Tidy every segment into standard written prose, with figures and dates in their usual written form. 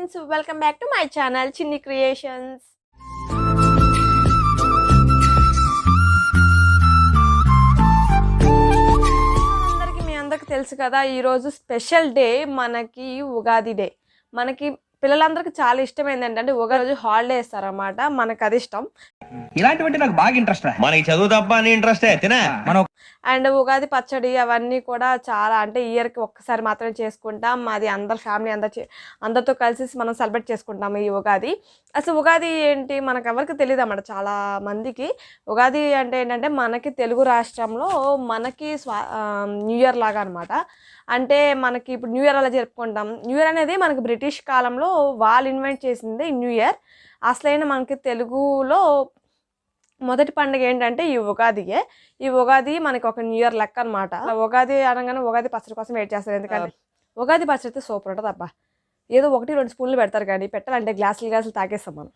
friends, welcome back to my channel Chinni Creations. అందరికీ మీ అందరికి తెలుసు కదా, ఈ రోజు స్పెషల్ డే మనకి ఉగాది డే. మనకి పిల్లలందరికీ చాలా ఇష్టమైంది ఏంటంటే ఉగాది రోజు హాలిడే ఇస్తారన్నమాట. మనకు అది ఇష్టం. ఇలాంటివంటే నాకు బాగా ఇంట్రెస్ట్. మనకి చదువు తప్ప అని ఇంట్రెస్టే తినే మనం. అండ్ ఉగాది పచ్చడి అవన్నీ కూడా చాలా అంటే ఇయర్కి ఒక్కసారి మాత్రమే చేసుకుంటాం. అది అందరు ఫ్యామిలీ అందరితో కలిసి మనం సెలబ్రేట్ చేసుకుంటాము ఈ ఉగాది. అసలు ఉగాది ఏంటి మనకు ఎవరికి తెలియదు అన్నమాట. చాలా మందికి ఉగాది అంటే ఏంటంటే మనకి తెలుగు రాష్ట్రంలో మనకి న్యూ ఇయర్ లాగా అనమాట. అంటే మనకి ఇప్పుడు న్యూ ఇయర్ అలా జరుపుకుంటాం. న్యూ ఇయర్ అనేది మనకి బ్రిటిష్ కాలంలో వాళ్ళు ఇన్వెంట్ చేసింది న్యూ ఇయర్. అసలైన మనకి తెలుగులో మొదటి పండుగ ఏంటంటే ఈ ఉగాదియే. ఈ ఉగాది మనకి ఒక న్యూ ఇయర్ లెక్క అనమాట. ఉగాది అనగానే ఉగాది పచ్చడి కోసం వెయిట్ చేస్తారు. ఎందుకంటే ఉగాది పచ్చడి అయితే సూపర్ ఉంటుంది అబ్బా. ఏదో 1-2 స్పూన్లు పెడతారు కానీ పెట్టాలంటే గ్లాసులు తాగేస్తాం మనం.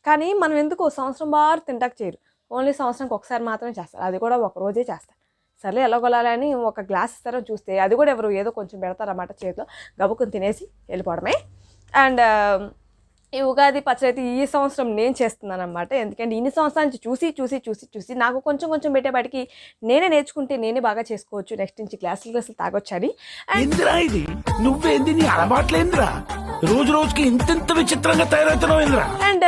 కానీ మనం ఎందుకు సంవత్సరం బారు తింటాక చేయరు. ఓన్లీ సంవత్సరానికి ఒకసారి మాత్రమే చేస్తారు. అది కూడా ఒక రోజే చేస్తారు. సర్లే ఎలాగొలాలని ఒక గ్లాస్ ఇస్తారో చూస్తే అది కూడా ఎవరు ఏదో కొంచెం పెడతారన్నమాట చేతిలో. గబుక్కుని తినేసి వెళ్ళిపోవడమే. అండ్ ఈ ఉగాది పచ్చడి అయితే ఈ సంవత్సరం నేను చేస్తున్నాను అనమాట. ఎందుకంటే ఇన్ని సంవత్సరాల నుంచి చూసి నాకు కొంచెం పెట్టేపాటికి నేనే నేర్చుకుంటే నేనే బాగా చేసుకోవచ్చు. నెక్స్ట్ నుంచి గ్లాసులు తాగొచ్చు అని. అండ్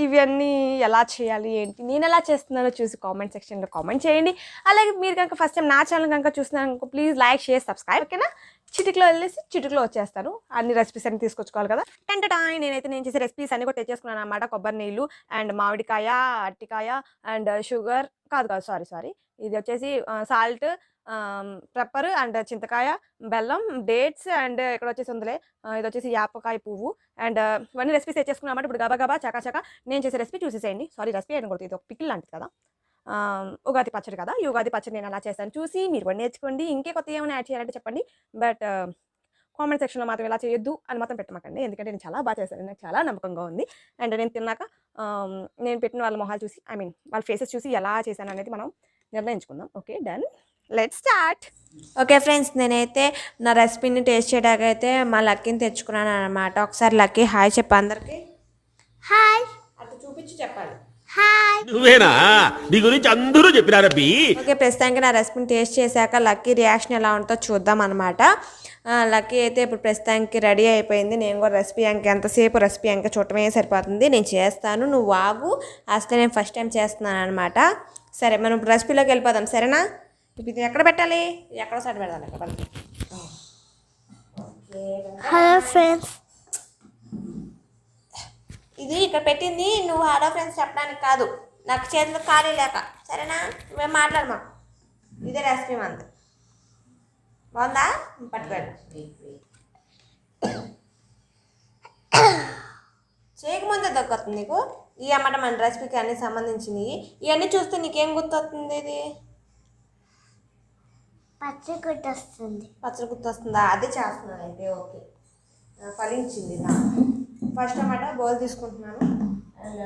ఇవన్నీ ఎలా చేయాలి ఏంటి నేను ఎలా చేస్తున్నానో చూసి కామెంట్ సెక్షన్లో కామెంట్ చేయండి. అలాగే మీరు కనుక ఫస్ట్ టైం నా ఛానల్ కనుక చూస్తున్నాను ప్లీజ్ లైక్ షేర్ సబ్స్క్రైబ్. ఓకేనా? చిటికలో వెళ్ళేసి చిటికలో వచ్చేస్తాను. అన్ని రెసిపీస్ అన్ని తీసుకొచ్చుకోవాలి కదా. నేను చేసే రెసిపీస్ అన్ని కూడా తెచ్చేసుకున్నాను అనమాట. కొబ్బరి నీళ్ళు అండ్ మామిడికాయ, అరటికాయ అండ్ షుగర్ సారీ ఇది వచ్చేసి సాల్ట్, పెప్పర్ అండ్ చింతకాయ, బెల్లం, డేట్స్ అండ్ ఇక్కడ వచ్చేసి ఉందిలే ఇది వచ్చేసి యాపకాయ పువ్వు అండ్ ఇవన్నీ రెసిపీస్ తెచ్చేసుకున్నామాట. ఇప్పుడు గబా చకా నేను చేసే రెసిపీ చూసేసేయండి. రెసిపీ అయిన కూడా ఇది ఒక పికిల్ లాంటిది కదా. ఉగాది పచ్చడి కదా. ఈ ఉగాది పచ్చడి నేను అలా చేస్తాను చూసి మీరు కూడా నేర్చుకోండి. ఇంకే కొత్త ఏమైనా యాడ్ చేయాలంటే చెప్పండి. బట్ కామెంట్ సెక్షన్లో మాత్రం ఇలా చేయొద్దు అని మాత్రం పెట్టమాకండి. ఎందుకంటే నేను చాలా బాగా చేశాను. నాకు చాలా నమ్మకంగా ఉంది. అండ్ నేను తిన్నాక నేను పెట్టిన వాళ్ళ మొహాలు చూసి వాళ్ళ ఫేసెస్ చూసి ఎలా చేశాను అనేది మనం నిర్ణయించుకుందాం. Okay done, let's start. Okay friends, నేనైతే నా రెసిపీని టేస్ట్ చేయడానికి అయితే మా లక్కీని తెచ్చుకున్నాను అనమాట. ఒకసారి లక్కీ హాయ్ చెప్పు అందరికి. హాయ్ అటు చూపించి చెప్పాలి. హాయ్ నువ్వేనా? నీ గురించి అందరూ చెప్పినారబ్బి. ఓకే, ప్రస్తుతానికి నా రెసిపీని టేస్ట్ చేశాక లక్కీ రియాక్షన్ ఎలా ఉంటుందో చూద్దాం అనమాట. లక్కీ అయితే ఇప్పుడు ప్రస్తుతానికి రెడీ అయిపోయింది. నేను కూడా రెసిపీ ఎంతసేపు రెసిపీ చూడటమే సరిపోతుంది. నేను చేస్తాను, నువ్వు ఆగు. అసలు నేను ఫస్ట్ టైం చేస్తున్నాను అనమాట. సరే మనం ఇప్పుడు రెసిపీలోకి వెళ్ళిపోదాం. సరేనా? ఇది ఎక్కడ పెట్టాలి? ఎక్కడ సైడ్ పెడదాం. హలో ఫ్రెండ్స్, ఇది ఇక్కడ పెట్టింది నువ్వు హలో ఫ్రెండ్స్ చెప్పడానికి కాదు, నాకు చేతిలో ఖాళీ లేక. సరేనా? మేము మాట్లాడమా. ఇదే రెసిపీ మంది బాగుందా? పట్టుకోండి. చేయకముందే దొరుకుతుంది నీకు ఈ అన్నమాట. మన రెసిపీకి అన్నీ సంబంధించినవి ఇవన్నీ చూస్తే నీకేం గుర్తొస్తుంది? ఇది పచ్చడి గుర్తొస్తుంది. పచ్చడి గుర్తొస్తుందా? అదే చేస్తున్నాను అయితే. ఓకే, ఫలించింది. ఫస్ట్ అన్నమాట బౌల్ తీసుకుంటున్నాను. And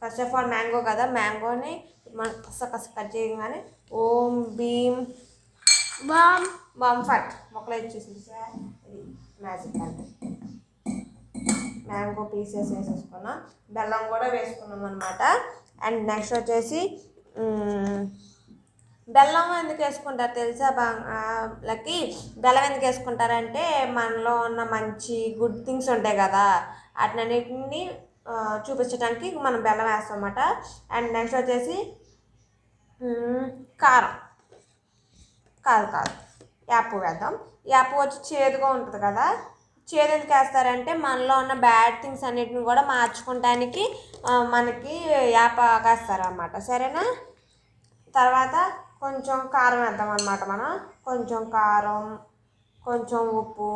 first of all mango కదా, మ్యాంగోని మనం కస కట్ చేయగానే ఓం భీమ్ బామ్ ఫట్ మొక్కలు వచ్చేసింది సార్. ఇది మ్యాజిక్ అంటే మ్యాంగో పీసెస్ వేసేసుకున్నాం, బెల్లం కూడా వేసుకున్నాం అనమాట. అండ్ నెక్స్ట్ వచ్చేసి బెల్లం ఎందుకు వేసుకుంటారు తెలుసా లక్కీ? బెల్లం ఎందుకు వేసుకుంటారంటే మనలో ఉన్న మంచి గుడ్ థింగ్స్ ఉంటాయి కదా, వాటినన్నిటిని చూపించడానికి మనం బెల్లం వేస్తాం అన్నమాట. అండ్ నెక్స్ట్ వచ్చేసి కారం కాదు యాపు వేద్దాం. యాపు వచ్చి చేదుగా ఉంటుంది కదా. చేదు ఎందుకు వేస్తారంటే మనలో ఉన్న బ్యాడ్ థింగ్స్ అన్నిటిని కూడా మార్చుకోవడానికి మనకి యాప వేస్తారు అన్నమాట. సరేనా? తర్వాత కొంచెం కారం వేద్దాం అన్నమాట. మనం కొంచెం కారం, కొంచెం ఉప్పు.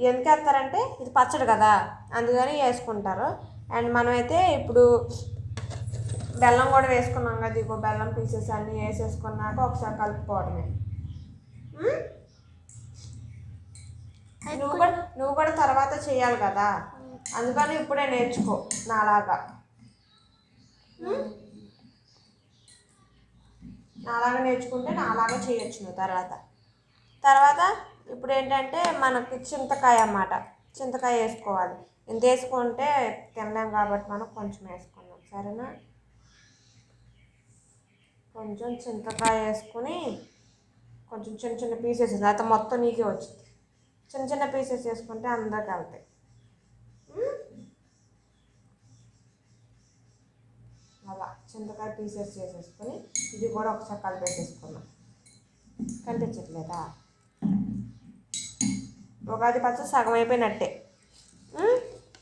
ఎందుకు వేస్తారంటే ఇది పచ్చడి కదా అందుకని వేసుకుంటారు. అండ్ మనమైతే ఇప్పుడు బెల్లం కూడా వేసుకున్నాం కదా. ఇగో బెల్లం పీసెస్ అన్నీ వేసేసుకున్నాక ఒకసారి కలుపుకోవడమే. నువ్వు కూడా తర్వాత చేయాలి కదా, అందుకని ఇప్పుడే నేర్చుకో నాలాగా. నాలాగా నేర్చుకుంటే నాలాగా చేయొచ్చు నువ్వు తర్వాత. ఇప్పుడు ఏంటంటే మనకి చింతకాయ అన్నమాట, చింతకాయ వేసుకోవాలి. ఇంత వేసుకుంటే తినలేం కాబట్టి మనం కొంచెం వేసుకుందాం, సరేనా? కొంచెం చింతకాయ వేసుకుని కొంచెం చిన్న చిన్న పీసెస్, అయితే మొత్తం నీకే వచ్చింది. చిన్న చిన్న పీసెస్ వేసుకుంటే అందరికి వెళ్తాయి. అలా చింతకాయ పీసెస్ చేసేసుకొని ఇది కూడా ఒకసారి కలిపేసేసుకున్నాం. కనిపించట్లేదా? ఉగాది పచ్చడి సగం అయిపోయినట్టే.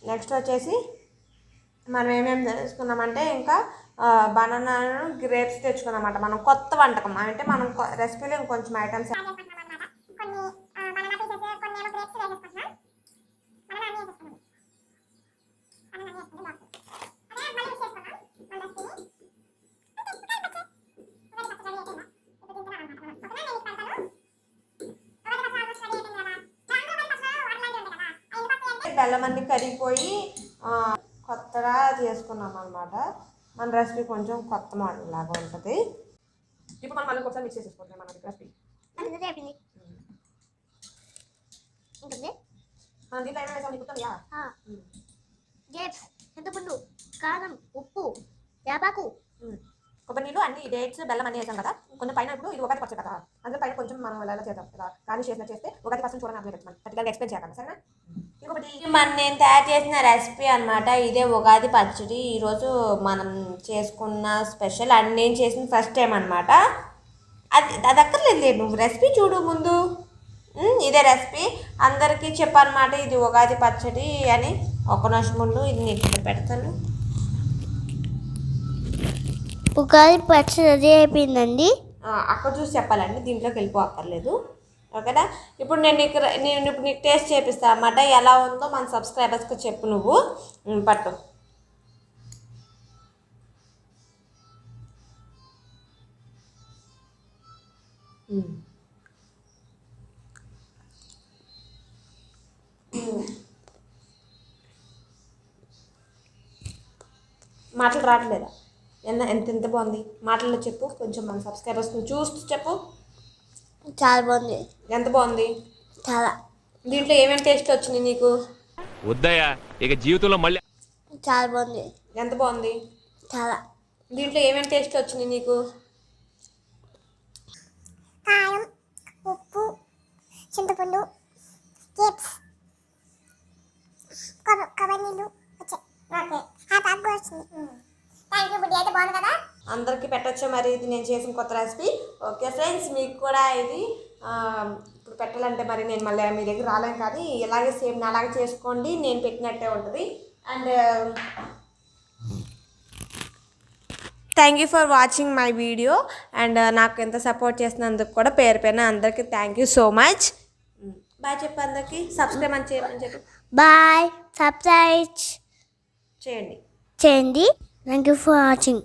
నెక్స్ట్ వచ్చేసి మనం ఏమేమి తెలుసుకున్నామంటే ఇంకా బనానాను గ్రేప్స్ తెచ్చుకున్నామంట. మనం కొత్త వంటకం అంటే మనం రెసిపీలో ఇంకొంచెం ఐటమ్స్ బెల్లం అన్ని కరిగిపోయి కొత్తగా చేసుకున్నాం అనమాట. మన రెసిపీ కొంచెం కొత్త మోడల్ లాగా ఉంటుంది. ఇప్పుడు మనం మళ్ళీ ఒకసారి మిక్స్ చేసేసుకుంటాం మన రెసిపీ. మన దీంట్లో ఏమైనా వేసాం నీకుతుందా? గ్రేప్స్, చింతపండు, కారం, ఉప్పు, వేపాకు, కొబ్బరి నీళ్ళు, అన్ని డేట్స్, బెల్లం అన్నీ వేసాం కదా. కొంచెం పైన ఇప్పుడు ఇది ఉగాది పచ్చడి కదా, అందులో పైన కొంచెం మనం ఎలా చేద్దాం, ఇలా కానీ చేస్తే ఉగాది పచ్చడి చూడండి, అప్లై మనం పర్టికులర్గా ఎక్స్ప్లెయిన్ చేయాలి, సరేనా? ఇంకొకటి నేను తయారు చేసిన రెసిపీ అనమాట, ఇదే ఉగాది పచ్చడి. ఈరోజు మనం చేసుకున్న స్పెషల్ అండ్ నేను చేసిన ఫస్ట్ టైం అనమాట. అది అక్కర్లేదు, నువ్వు రెసిపీ చూడు ముందు. ఇదే రెసిపీ అందరికీ చెప్పనమాట, ఇది ఉగాది పచ్చడి అని. ఒక నిమిషం ముందు ఇది నీకు పెడతాను. ఉగాది పచ్చడి రెడీ అయిపోయిందండి. అక్కడ చూసి చెప్పాలండి, దీంట్లోకి వెళ్ళిపోక్కర్లేదు, ఓకేనా? ఇప్పుడు నేను ఇప్పుడు నీకు టేస్ట్ చేపిస్తాను అన్నమాట. ఎలా ఉందో మన సబ్స్క్రైబర్స్కి చెప్పు నువ్వు. పట్టు. మాటలు రావట్లేదా? ఎంత బాగుంది, మాటల్లో చెప్పు కొంచెం, మన సబ్స్క్రైబర్స్ని చూస్తూ చెప్పు. చాలా బాగుంది. ఎంత బాగుంది? చాలా. దీంట్లో ఏమేమి టేస్ట్ వచ్చింది నీకు? వద్దయ్యా ఇక జీవితంలో మళ్ళీ. చాలా బాగుంది. ఎంత బాగుంది? చాలా. దీంట్లో ఏమేమి టేస్ట్ వచ్చింది నీకు? కారం, ఉప్పు, చింతపండు, గ్రేప్స్, కొబ్బరి నీళ్ళు వచ్చాయి. థ్యాంక్ యూ బుడ్డి, అయితే బాగుంది కదా? అందరికీ పెట్టచ్చు మరి, ఇది నేను చేసిన కొత్త రెసిపీ. ఓకే ఫ్రెండ్స్, మీకు కూడా ఇది ఇప్పుడు పెట్టాలంటే మరి నేను మళ్ళీ మీ దగ్గర రాలేను, కానీ ఇలాగే సేమ్ అలాగే చేసుకోండి, నేను పెట్టినట్టే ఉంటుంది. And thank you for watching my video. And నాకు ఎంత సపోర్ట్ చేసినందుకు కూడా పేరు పైన అందరికీ thank you so much. Bye చెప్పు అందరికీ, సబ్స్క్రైబ్ అని చేయమని చెప్పు. బాయ్, సబ్స్క్రైబ్ చేయండి. చేయండి. Thank you for watching.